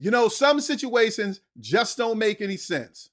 You know, some situations just don't make any sense.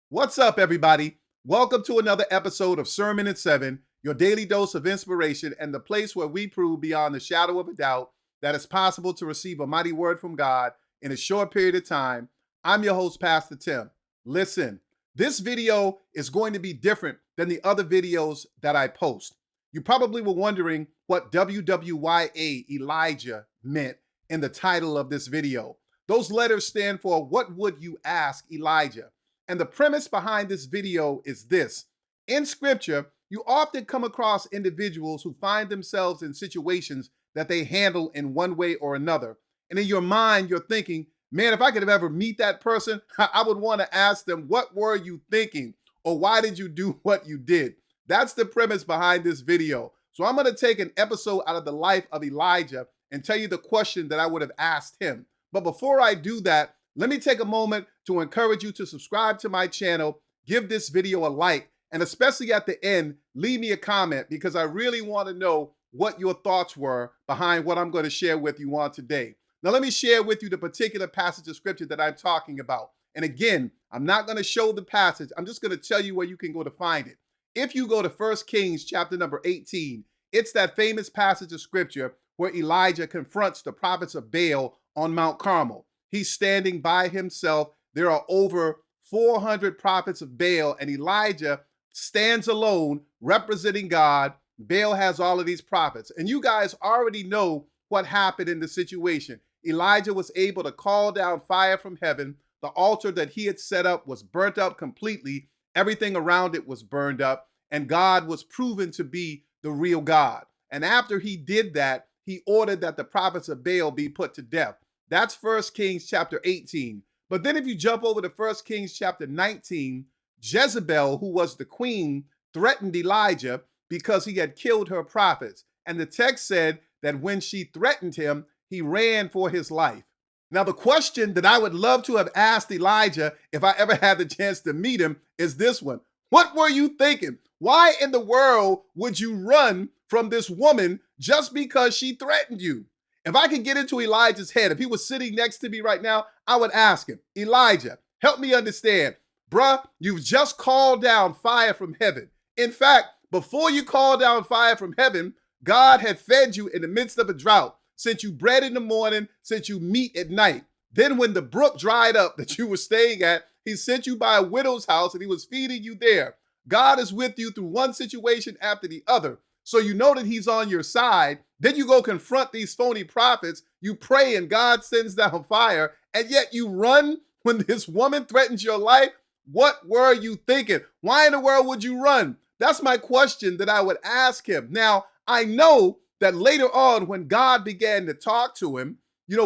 What's up, everybody? Welcome to another episode of Sermon at 7, your daily dose of inspiration and the place where we prove beyond the shadow of a doubt that it's possible to receive a mighty word from God in a short period of time. I'm your host, Pastor Tim. Listen, this video is going to be different than the other videos that I post. You probably were wondering what WWYA Elijah meant in the title of this video. Those letters stand for What Would You Ask Elijah? And the premise behind this video is this. In scripture, you often come across individuals who find themselves in situations that they handle in one way or another. And in your mind, you're thinking, man, if I could ever meet that person, I would want to ask them, what were you thinking? Or why did you do what you did? That's the premise behind this video. So I'm going to take an episode out of the life of Elijah and tell you the question that I would have asked him. But before I do that, let me take a moment to encourage you to subscribe to my channel, give this video a like, and especially at the end, leave me a comment because I really want to know what your thoughts were behind what I'm going to share with you on today. Now, let me share with you the particular passage of scripture that I'm talking about. And again, I'm not going to show the passage. I'm just going to tell you where you can go to find it. If you go to 1 Kings chapter number 18, it's that famous passage of scripture where Elijah confronts the prophets of Baal on Mount Carmel. He's standing by himself. There are over 400 prophets of Baal, and Elijah stands alone representing God. Baal has all of these prophets. And you guys already know what happened in the situation. Elijah was able to call down fire from heaven. The altar that he had set up was burnt up completely. Everything around it was burned up, and God was proven to be the real God. And after he did that, he ordered that the prophets of Baal be put to death. That's 1 Kings chapter 18. But then if you jump over to 1 Kings chapter 19, Jezebel, who was the queen, threatened Elijah because he had killed her prophets. And the text said that when she threatened him, he ran for his life. Now, the question that I would love to have asked Elijah if I ever had the chance to meet him is this one. What were you thinking? Why in the world would you run from this woman just because she threatened you? If I could get into Elijah's head, if he was sitting next to me right now, I would ask him, Elijah, help me understand. Bruh, you've just called down fire from heaven. In fact, before you called down fire from heaven, God had fed you in the midst of a drought, sent you bread in the morning, sent you meat at night. Then when the brook dried up that you were staying at, he sent you by a widow's house and he was feeding you there. God is with you through one situation after the other. So you know that he's on your side. Then you go confront these phony prophets. You pray and God sends down fire. And yet you run when this woman threatens your life. What were you thinking? Why in the world would you run? That's my question that I would ask him. Now, I know that later on when God began to talk to him,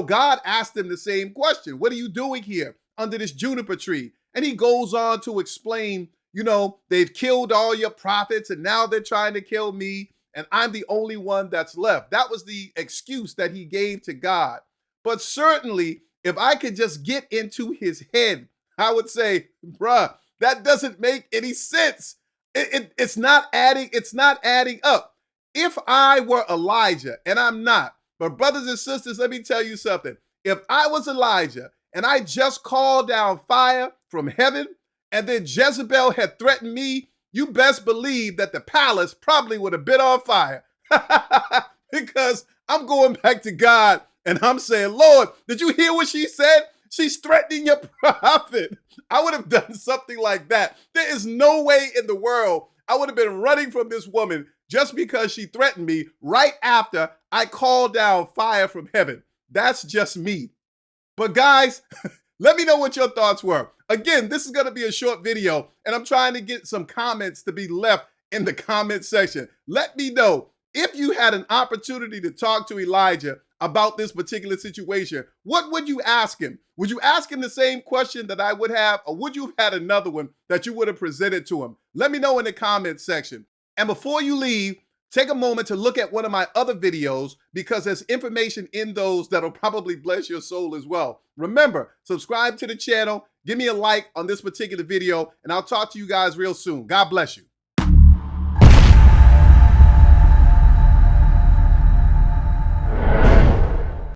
God asked him the same question. What are you doing here under this juniper tree? And he goes on to explain, they've killed all your prophets and now they're trying to kill me and I'm the only one that's left. That was the excuse that he gave to God. But certainly, if I could just get into his head, I would say, bruh, that doesn't make any sense. It's not adding up. If I were Elijah, and I'm not, but brothers and sisters, let me tell you something. If I was Elijah and I just called down fire from heaven and then Jezebel had threatened me, you best believe that the palace probably would have been on fire because I'm going back to God and I'm saying, Lord, did you hear what she said? She's threatening your prophet. I would have done something like that. There is no way in the world I would have been running from this woman just because she threatened me right after I called down fire from heaven. That's just me. But guys, let me know what your thoughts were. Again, this is going to be a short video, and I'm trying to get some comments to be left in the comment section. Let me know if you had an opportunity to talk to Elijah about this particular situation. What would you ask him? Would you ask him the same question that I would have, or would you have had another one that you would have presented to him? Let me know in the comment section. And before you leave, take a moment to look at one of my other videos because there's information in those that'll probably bless your soul as well. Remember, subscribe to the channel, give me a like on this particular video, and I'll talk to you guys real soon. God bless you.